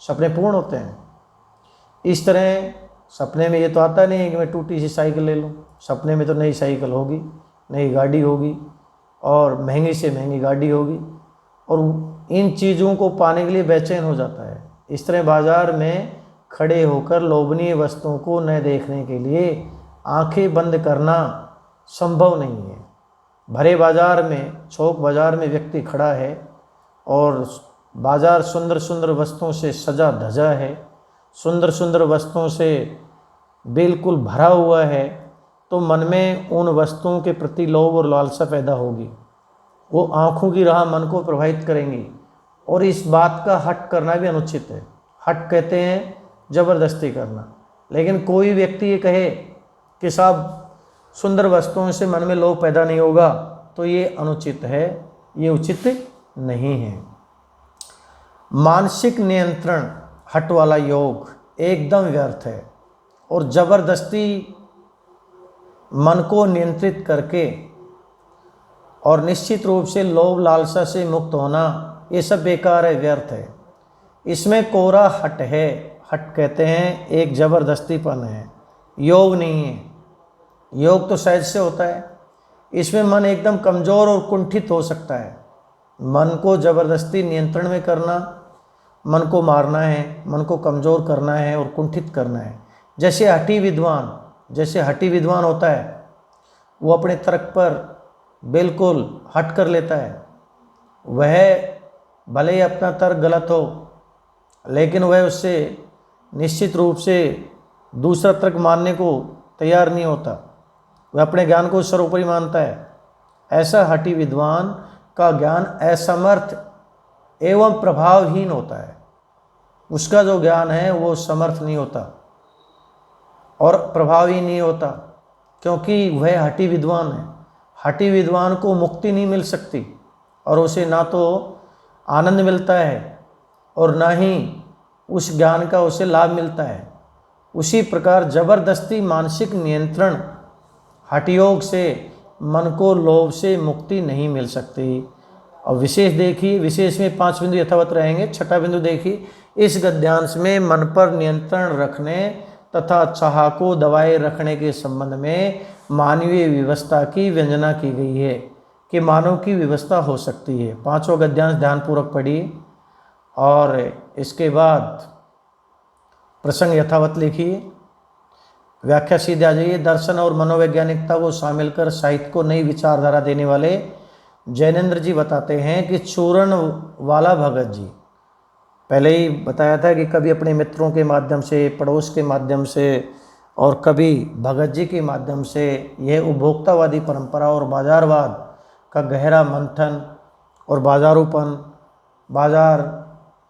सपने पूर्ण होते हैं। इस तरह सपने में ये तो आता नहीं है कि मैं टूटी सी साइकिल ले लूँ। सपने में तो नई साइकिल होगी, नई गाड़ी होगी और महंगी से महंगी गाड़ी होगी, और इन चीज़ों को पाने के लिए बेचैन हो जाता है। इस तरह बाज़ार में खड़े होकर लोभनीय वस्तुओं को न देखने के लिए आंखें बंद करना संभव नहीं है। भरे बाज़ार में, चौक बाज़ार में व्यक्ति खड़ा है और बाज़ार सुंदर सुंदर वस्तुओं से सजा धजा है, सुंदर सुंदर वस्तुओं से बिल्कुल भरा हुआ है, तो मन में उन वस्तुओं के प्रति लोभ और लालसा पैदा होगी। वो आँखों की राह मन को प्रभावित करेंगी और इस बात का हट करना भी अनुचित है। हट कहते हैं ज़बरदस्ती करना। लेकिन कोई व्यक्ति ये कहे कि साहब सुंदर वस्तुओं से मन में लोभ पैदा नहीं होगा, तो ये अनुचित है, ये उचित नहीं है। मानसिक नियंत्रण हट वाला योग एकदम व्यर्थ है और ज़बरदस्ती मन को नियंत्रित करके और निश्चित रूप से लोभ लालसा से मुक्त होना, ये सब बेकार है, व्यर्थ है। इसमें कोरा हट है। हट कहते हैं एक ज़बरदस्तीपन है, योग नहीं है। योग तो सहज से होता है। इसमें मन एकदम कमज़ोर और कुंठित हो सकता है। मन को ज़बरदस्ती नियंत्रण में करना, मन को मारना है, मन को कमज़ोर करना है और कुंठित करना है। जैसे हठी विद्वान होता है, वो अपने तर्क पर बिल्कुल हट कर लेता है। वह भले ही अपना तर्क गलत हो, लेकिन वह उससे निश्चित रूप से दूसरा तर्क मानने को तैयार नहीं होता। वह अपने ज्ञान को सर्वोपरि मानता है। ऐसा हठी विद्वान का ज्ञान असमर्थ एवं प्रभावहीन होता है। उसका जो ज्ञान है वो समर्थ नहीं होता और प्रभावी नहीं होता, क्योंकि वह हठी विद्वान है। हठी विद्वान को मुक्ति नहीं मिल सकती और उसे ना तो आनंद मिलता है और ना ही उस ज्ञान का उसे लाभ मिलता है। उसी प्रकार जबरदस्ती मानसिक नियंत्रण हठयोग से मन को लोभ से मुक्ति नहीं मिल सकती। और विशेष देखिए, विशेष में 5 बिंदु यथावत रहेंगे। छठा बिंदु देखिए, इस गद्यांश में मन पर नियंत्रण रखने तथा चाह को दबाए रखने के संबंध में मानवीय व्यवस्था की व्यंजना की गई है कि मानव की व्यवस्था हो सकती है। 5वां गद्यांश ध्यानपूर्वक पढ़िए और इसके बाद प्रसंग यथावत लिखिए। व्याख्या सीधे आ जाइए। दर्शन और मनोवैज्ञानिकता को शामिल कर साहित्य को नई विचारधारा देने वाले जैनेन्द्र जी बताते हैं कि चूरण वाला भगत जी, पहले ही बताया था कि कभी अपने मित्रों के माध्यम से, पड़ोस के माध्यम से और कभी भगत जी के माध्यम से यह उपभोक्तावादी परंपरा और बाजारवाद का गहरा मंथन और बाजारूपन, बाजार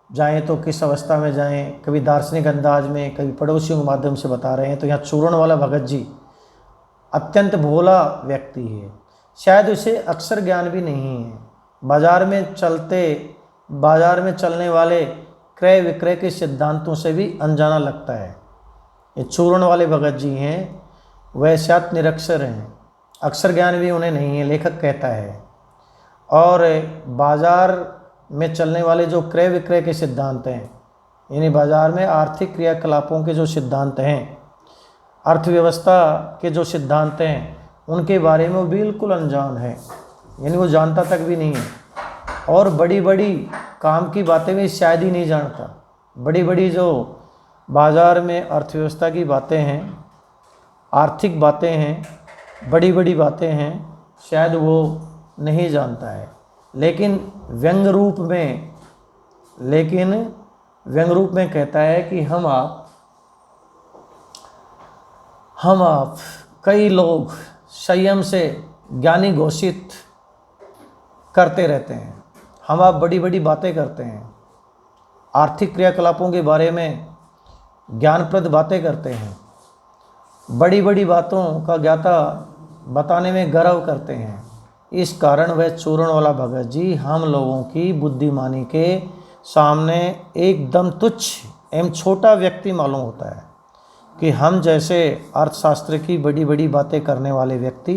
जाएं तो किस अवस्था में जाएं, कभी दार्शनिक अंदाज में, कभी पड़ोसियों के माध्यम से बता रहे हैं। तो यहाँ चूरण वाला भगत जी अत्यंत भोला व्यक्ति है। शायद उसे अक्षर ज्ञान भी नहीं है। बाजार में चलने वाले क्रय विक्रय के सिद्धांतों से भी अनजाना लगता है। ये चूरण वाले भगत जी हैं, वह शायद निरक्षर हैं, अक्षर ज्ञान भी उन्हें नहीं है, लेखक कहता है। और बाजार में चलने वाले जो क्रय विक्रय के सिद्धांत हैं, यानी बाजार में आर्थिक क्रियाकलापों के जो सिद्धांत हैं, अर्थव्यवस्था के जो सिद्धांत हैं, उनके बारे में वो बिल्कुल अनजान है, यानी वो जानता तक भी नहीं है। और बड़ी बड़ी काम की बातें भी शायद ही नहीं जानता। बड़ी बड़ी जो बाज़ार में अर्थव्यवस्था की बातें हैं, आर्थिक बातें हैं, बड़ी बड़ी बातें हैं, शायद वो नहीं जानता है। लेकिन व्यंग रूप में कहता है कि हम आप कई लोग संयम से ज्ञानी घोषित करते रहते हैं। हम आप बड़ी बड़ी बातें करते हैं, आर्थिक क्रियाकलापों के बारे में ज्ञानप्रद बातें करते हैं, बड़ी बड़ी बातों का ज्ञाता बताने में गर्व करते हैं। इस कारण वह चूरण वाला भगत जी हम लोगों की बुद्धिमानी के सामने एकदम तुच्छ एवं छोटा व्यक्ति मालूम होता है कि हम जैसे अर्थशास्त्र की बड़ी बड़ी बातें करने वाले व्यक्ति,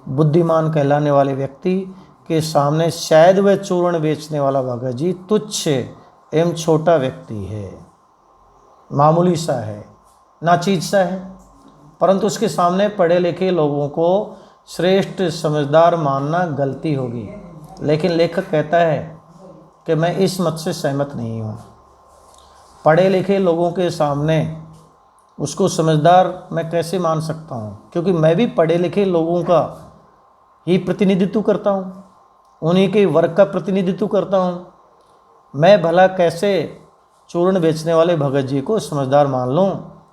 बुद्धिमान कहलाने वाले व्यक्ति के सामने शायद वह चूर्ण बेचने वाला भगत जी तुच्छ एवं छोटा व्यक्ति है, मामूली सा है, नाचीज सा है। परंतु उसके सामने पढ़े लिखे लोगों को श्रेष्ठ समझदार मानना गलती होगी। लेकिन लेखक कहता है कि मैं इस मत से सहमत नहीं हूँ। पढ़े लिखे लोगों के सामने उसको समझदार मैं कैसे मान सकता हूँ, क्योंकि मैं भी पढ़े लिखे लोगों का ही प्रतिनिधित्व करता हूँ, उन्हीं के वर्ग का प्रतिनिधित्व करता हूँ। मैं भला कैसे चूर्ण बेचने वाले भगत जी को समझदार मान लूँ,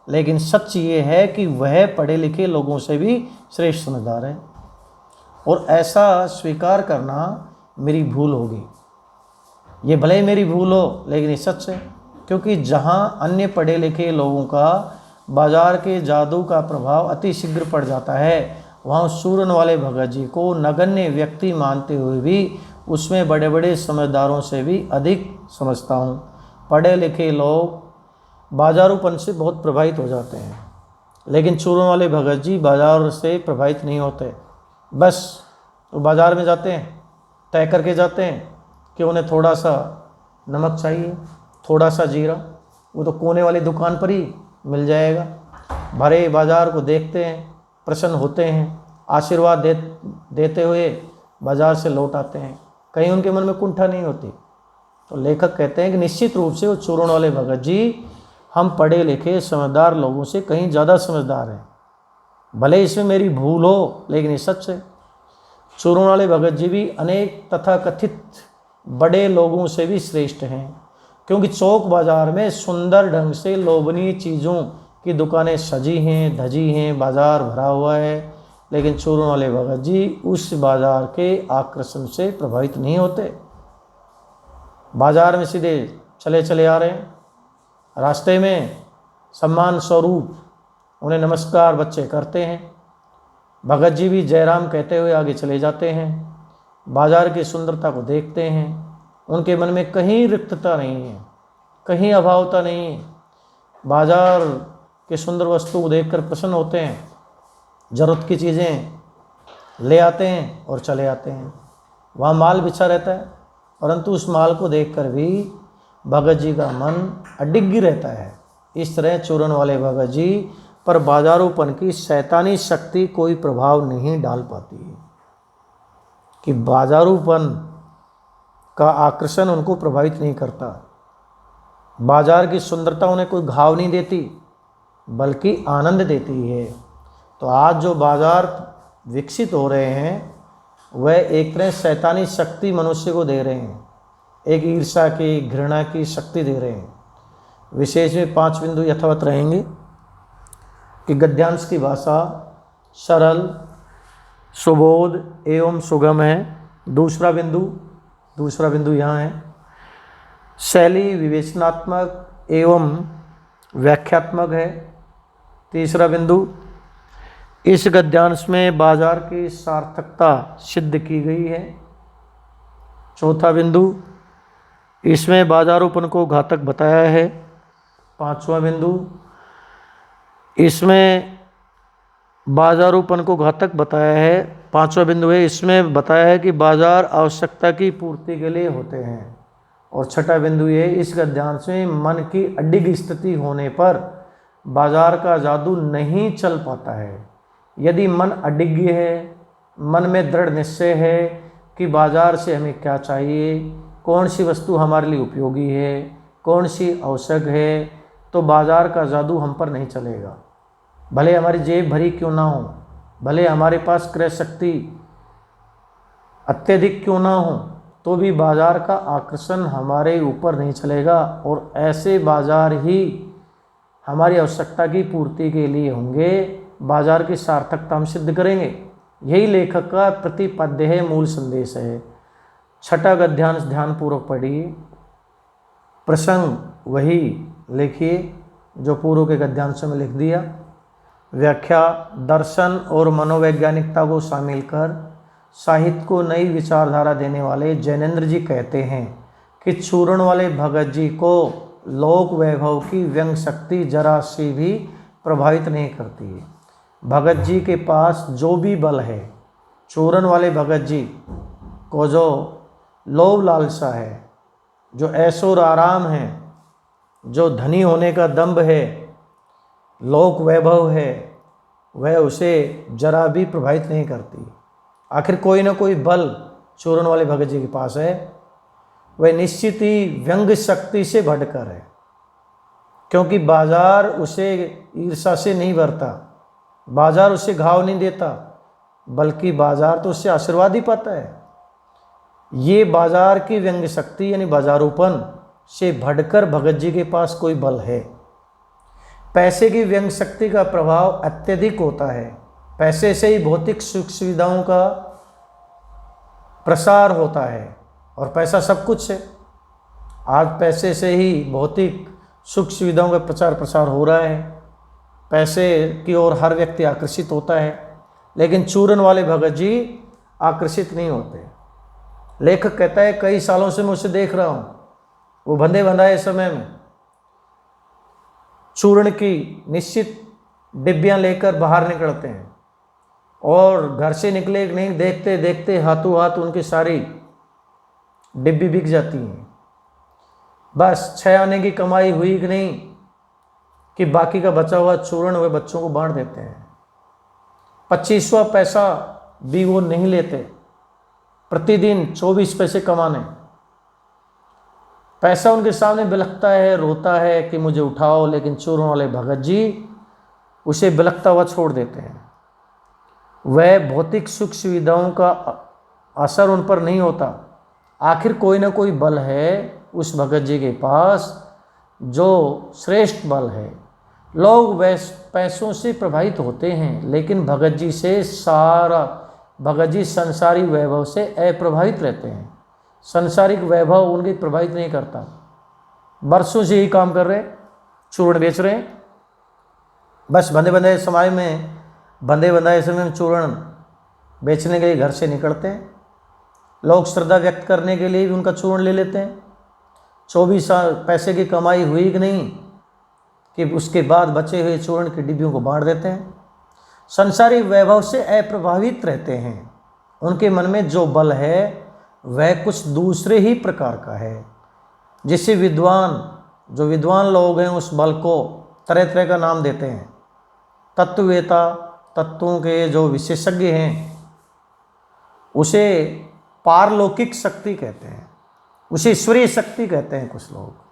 लेकिन सच ये है कि वह पढ़े लिखे लोगों से भी श्रेष्ठ समझदार है, और ऐसा स्वीकार करना मेरी भूल होगी। ये भले ही मेरी भूल हो, लेकिन ये सच है, क्योंकि जहाँ अन्य पढ़े लिखे लोगों का बाजार के जादू का प्रभाव अति शीघ्र पड़ जाता है, वहाँ चूर्ण वाले भगत जी को नगण्य व्यक्ति मानते हुए भी उसमें बड़े बड़े समझदारों से भी अधिक समझता हूँ। पढ़े लिखे लोग बाजारूपन से बहुत प्रभावित हो जाते हैं, लेकिन चूर्ण वाले भगत जी बाजार से प्रभावित नहीं होते। बस वो बाज़ार में जाते हैं, तय करके जाते हैं कि उन्हें थोड़ा सा नमक चाहिए, थोड़ा सा जीरा, वो तो कोने वाली दुकान पर ही मिल जाएगा। भरे बाज़ार को देखते हैं, प्रसन्न होते हैं, आशीर्वाद देते हुए बाज़ार से लौट आते हैं। कहीं उनके मन में कुंठा नहीं होती। तो लेखक कहते हैं कि निश्चित रूप से वो चूर्ण वाले भगत जी हम पढ़े लिखे समझदार लोगों से कहीं ज़्यादा समझदार हैं। भले इसमें मेरी भूल हो, लेकिन ये सच है। चूर्ण वाले भगत जी भी अनेक तथाकथित बड़े लोगों से भी श्रेष्ठ हैं, क्योंकि चौक बाज़ार में सुंदर ढंग से लोभनीय चीज़ों की दुकानें सजी हैं, धजी हैं, बाज़ार भरा हुआ है, लेकिन चूर्ण वाले भगत जी उस बाज़ार के आकर्षण से प्रभावित नहीं होते। बाज़ार में सीधे चले चले आ रहे हैं, रास्ते में सम्मान स्वरूप उन्हें नमस्कार बच्चे करते हैं। भगत जी भी जयराम कहते हुए आगे चले जाते हैं। बाज़ार की सुंदरता को देखते हैं, उनके मन में कहीं रिक्तता नहीं है, कहीं अभावता नहीं है। बाज़ार के सुंदर वस्तु को देखकर प्रसन्न होते हैं, ज़रूरत की चीज़ें ले आते हैं और चले आते हैं। वहाँ माल बिछा रहता है, परंतु उस माल को देखकर भी भगत जी का मन अडिग रहता है। इस तरह चूर्ण वाले भगत जी पर बाजारूपन की शैतानी शक्ति कोई प्रभाव नहीं डाल पाती है, कि बाजारूपन का आकर्षण उनको प्रभावित नहीं करता। बाजार की सुंदरता उन्हें कोई घाव नहीं देती, बल्कि आनंद देती है। तो आज जो बाजार विकसित हो रहे हैं, वह एक तरह शैतानी शक्ति मनुष्य को दे रहे हैं, एक ईर्ष्या की, घृणा की शक्ति दे रहे हैं। विशेष में 5 बिंदु यथावत रहेंगे कि गद्यांश की भाषा सरल, सुबोध एवं सुगम है। दूसरा बिंदु यहाँ है, शैली विवेचनात्मक एवं व्याख्यात्मक है। तीसरा बिंदु, इस गद्यांश में बाजार की सार्थकता सिद्ध की गई है। चौथा बिंदु, इसमें बाजारूपन को घातक बताया है। पांचवा बिंदु, इसमें बाजारूपन को घातक बताया है। पांचवा बिंदु है, इसमें बताया है कि बाजार आवश्यकता की पूर्ति के लिए होते हैं। और छठा बिंदु ये, इस गद्यांश में मन की अडिग स्थिति होने पर बाजार का जादू नहीं चल पाता है। यदि मन अडिग है, मन में दृढ़ निश्चय है कि बाजार से हमें क्या चाहिए, कौन सी वस्तु हमारे लिए उपयोगी है, कौन सी आवश्यक है, तो बाजार का जादू हम पर नहीं चलेगा। भले हमारी जेब भरी क्यों ना हो, भले हमारे पास क्रय शक्ति अत्यधिक क्यों ना हो, तो भी बाजार का आकर्षण हमारे ऊपर नहीं चलेगा। और ऐसे बाजार ही हमारी आवश्यकता की पूर्ति के लिए होंगे, बाजार की सार्थकता हम सिद्ध करेंगे। यही लेखक का प्रतिपाद्य है, मूल संदेश है। छठा गद्यांश ध्यानपूर्वक पढ़िए, प्रसंग वही लिखिए जो पूर्व के गद्यांशों में लिख दिया। व्याख्या, दर्शन और मनोवैज्ञानिकता को शामिल कर साहित्य को नई विचारधारा देने वाले जैनेन्द्र जी कहते हैं कि चूर्ण वाले भगत जी को लोक वैभव की व्यंग शक्ति जरा सी भी प्रभावित नहीं करती है। भगत जी के पास जो भी बल है, चूर्ण वाले भगत जी को जो लोभ लालसा है, जो ऐशोर आराम है, जो धनी होने का दंभ है, लोक वैभव है, वह उसे जरा भी प्रभावित नहीं करती। आखिर कोई ना कोई बल चूर्ण वाले भगत जी के पास है। वह निश्चित ही व्यंग शक्ति से बढ़कर है, क्योंकि बाजार उसे ईर्ष्या से नहीं भरता, बाजार उसे घाव नहीं देता, बल्कि बाजार तो उससे आशीर्वाद ही पाता है। ये बाजार की व्यंग शक्ति यानी बाजारूपन से बढ़कर भगत जी के पास कोई बल है। पैसे की व्यंग शक्ति का प्रभाव अत्यधिक होता है। पैसे से ही भौतिक सुख सुविधाओं का प्रसार होता है, और पैसा सब कुछ है। आज पैसे से ही भौतिक सुख सुविधाओं का प्रचार प्रसार हो रहा है, पैसे की ओर हर व्यक्ति आकर्षित होता है, लेकिन चूरन वाले भगत जी आकर्षित नहीं होते। लेखक कहता है कई सालों से मैं उसे देख रहा हूँ, वो बंधे बंधाए समय में चूर्ण की निश्चित डिब्बियाँ लेकर बाहर निकलते हैं, और घर से निकले नहीं देखते देखते हाथों हाथ उनकी सारी डिब्बी बिक जाती हैं। बस 6 आने की कमाई हुई कि नहीं कि बाकी का बचा हुआ चूर्ण वे बच्चों को बांट देते हैं। 25वां पैसा भी वो नहीं लेते, प्रतिदिन 24 पैसे कमाने। पैसा उनके सामने बिलखता है, रोता है कि मुझे उठाओ, लेकिन चूर्ण वाले भगत जी उसे बिलखता हुआ छोड़ देते हैं। वह भौतिक सुख सुविधाओं का असर उन पर नहीं होता। आखिर कोई ना कोई बल है उस भगत जी के पास जो श्रेष्ठ बल है। लोग वह पैसों से प्रभावित होते हैं, लेकिन भगत जी संसारी वैभव से अप्रभावित रहते हैं। संसारिक वैभव उनके प्रभावित नहीं करता। बरसों से यही काम कर रहे हैं, चूर्ण बेच रहे हैं। बस बंधे बंधे समय में चूर्ण बेचने के लिए घर से निकलते हैं। लोग श्रद्धा व्यक्त करने के लिए भी उनका चूर्ण ले लेते हैं। 24 पैसे की कमाई हुई कि नहीं कि उसके बाद बचे हुए चूर्ण की डिब्बियों को बांट देते हैं। संसारी वैभव से अप्रभावित रहते हैं। उनके मन में जो बल है वह कुछ दूसरे ही प्रकार का है, जिससे जो विद्वान लोग हैं उस बल को तरह तरह का नाम देते हैं। तत्ववेता, तत्वों के जो विशेषज्ञ हैं उसे पारलौकिक शक्ति कहते हैं, उसे ईश्वरीय शक्ति कहते हैं कुछ लोग।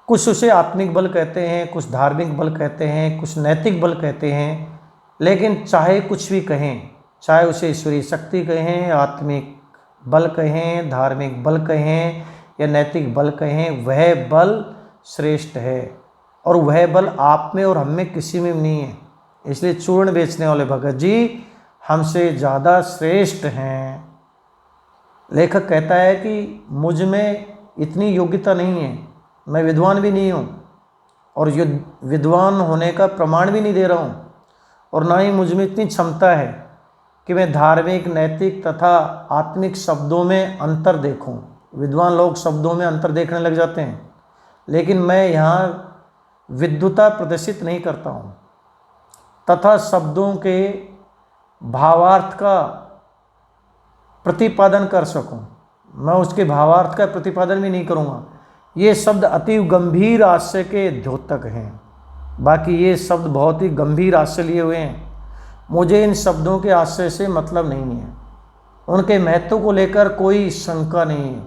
कुछ उसे आत्मिक बल कहते हैं, कुछ धार्मिक बल कहते हैं, कुछ नैतिक बल कहते हैं। लेकिन चाहे कुछ भी कहें, चाहे उसे ईश्वरीय शक्ति कहें, आत्मिक बल कहें, धार्मिक बल कहें या नैतिक बल कहें, वह बल श्रेष्ठ है, और वह बल आप में और हम में किसी में नहीं है। इसलिए चूर्ण बेचने वाले भगत जी हमसे ज़्यादा श्रेष्ठ हैं। लेखक कहता है कि मुझ में इतनी योग्यता नहीं है, मैं विद्वान भी नहीं हूँ, और विद्वान होने का प्रमाण भी नहीं दे रहा हूँ, और ना ही मुझ में इतनी क्षमता है कि मैं धार्मिक, नैतिक तथा आत्मिक शब्दों में अंतर देखूं। विद्वान लोग शब्दों में अंतर देखने लग जाते हैं, लेकिन मैं यहाँ विद्वता प्रदर्शित नहीं करता हूँ तथा शब्दों के भावार्थ का प्रतिपादन कर सकूं। मैं उसके भावार्थ का प्रतिपादन भी नहीं करूँगा। ये शब्द अति गंभीर आशय के द्योतक हैं, बाकी ये शब्द बहुत ही गंभीर आशय लिए हुए हैं। मुझे इन शब्दों के आशय से मतलब नहीं है, उनके महत्व को लेकर कोई शंका नहीं है।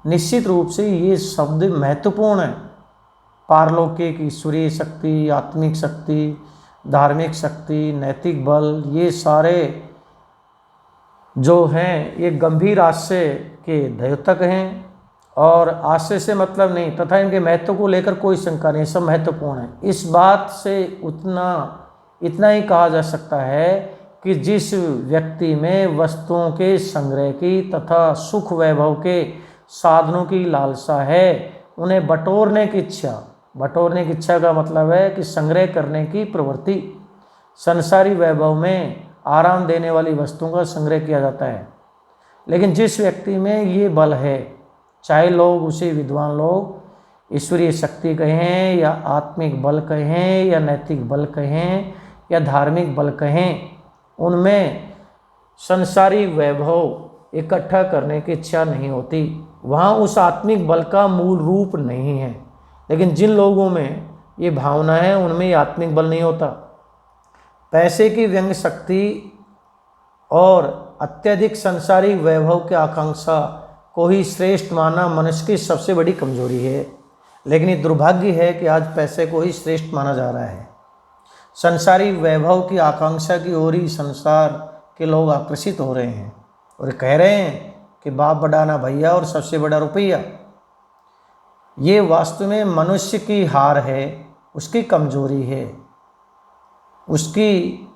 निश्चित रूप से ये शब्द महत्वपूर्ण है। पारलौकिक, ईश्वरीय शक्ति, आत्मिक शक्ति, धार्मिक शक्ति, नैतिक बल, ये सारे जो हैं ये गंभीर आशय के द्योतक हैं, और आशय से मतलब नहीं तथा इनके महत्व को लेकर कोई शंका नहीं, सब महत्वपूर्ण है। इस बात से इतना ही कहा जा सकता है कि जिस व्यक्ति में वस्तुओं के संग्रह की तथा सुख वैभव के साधनों की लालसा है, उन्हें बटोरने की इच्छा का मतलब है कि संग्रह करने की प्रवृत्ति। संसारी वैभव में आराम देने वाली वस्तुओं का संग्रह किया जाता है। लेकिन जिस व्यक्ति में ये बल है, चाहे लोग उसे विद्वान लोग ईश्वरीय शक्ति कहें या आत्मिक बल कहें या नैतिक बल कहें या धार्मिक बल कहें, उनमें संसारी वैभव इकट्ठा करने की इच्छा नहीं होती। वहाँ उस आत्मिक बल का मूल रूप नहीं है। लेकिन जिन लोगों में ये भावना है उनमें ये आत्मिक बल नहीं होता। पैसे की व्यंग शक्ति और अत्यधिक संसारी वैभव की आकांक्षा को ही श्रेष्ठ मानना मनुष्य की सबसे बड़ी कमजोरी है, लेकिन ये दुर्भाग्य है कि आज पैसे को ही श्रेष्ठ माना जा रहा है। संसारी वैभव की आकांक्षा की ओर ही संसार के लोग आकर्षित हो रहे हैं और कह रहे हैं कि बाप बड़ा ना भैया और सबसे बड़ा रुपया। ये वास्तव में मनुष्य की हार है, उसकी कमजोरी है, उसकी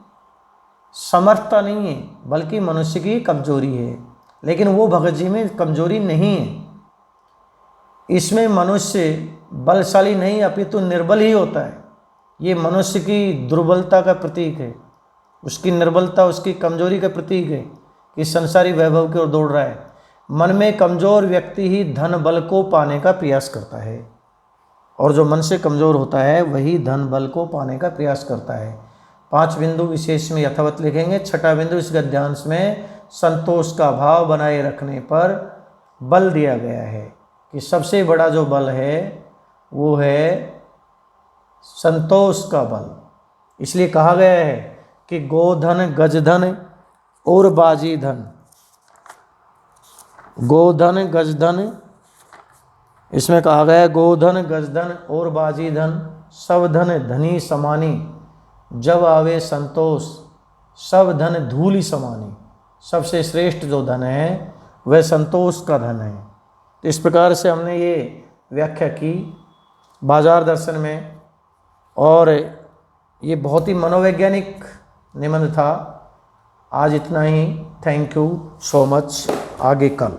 समर्थता नहीं है, बल्कि मनुष्य की कमजोरी है। लेकिन वो भगत जी में कमजोरी नहीं है। इसमें मनुष्य बलशाली नहीं अपितु निर्बल ही होता है। ये मनुष्य की दुर्बलता का प्रतीक है, उसकी निर्बलता, उसकी कमजोरी का प्रतीक है कि संसारी वैभव की ओर दौड़ रहा है। मन में कमजोर व्यक्ति ही धन बल को पाने का प्रयास करता है, और जो मन से कमजोर होता है वही धन बल को पाने का प्रयास करता है। 5 बिंदु विशेष में यथावत लिखेंगे। 6ठा बिंदु इस गद्यांश में संतोष का भाव बनाए रखने पर बल दिया गया है कि सबसे बड़ा जो बल है वो है संतोष का बल। इसलिए कहा गया है कि गोधन गजधन और बाजी धन, गोधन गजधन, इसमें कहा गया है गोधन गजधन और बाजी धन सब धन धनी समानी, जब आवे संतोष सब धन धूलि समानी। सबसे श्रेष्ठ जो धन है वह संतोष का धन है। तो इस प्रकार से हमने ये व्याख्या की बाजार दर्शन में, और ये बहुत ही मनोवैज्ञानिक निबंध था। आज इतना ही। Thank you so much. आगे कल।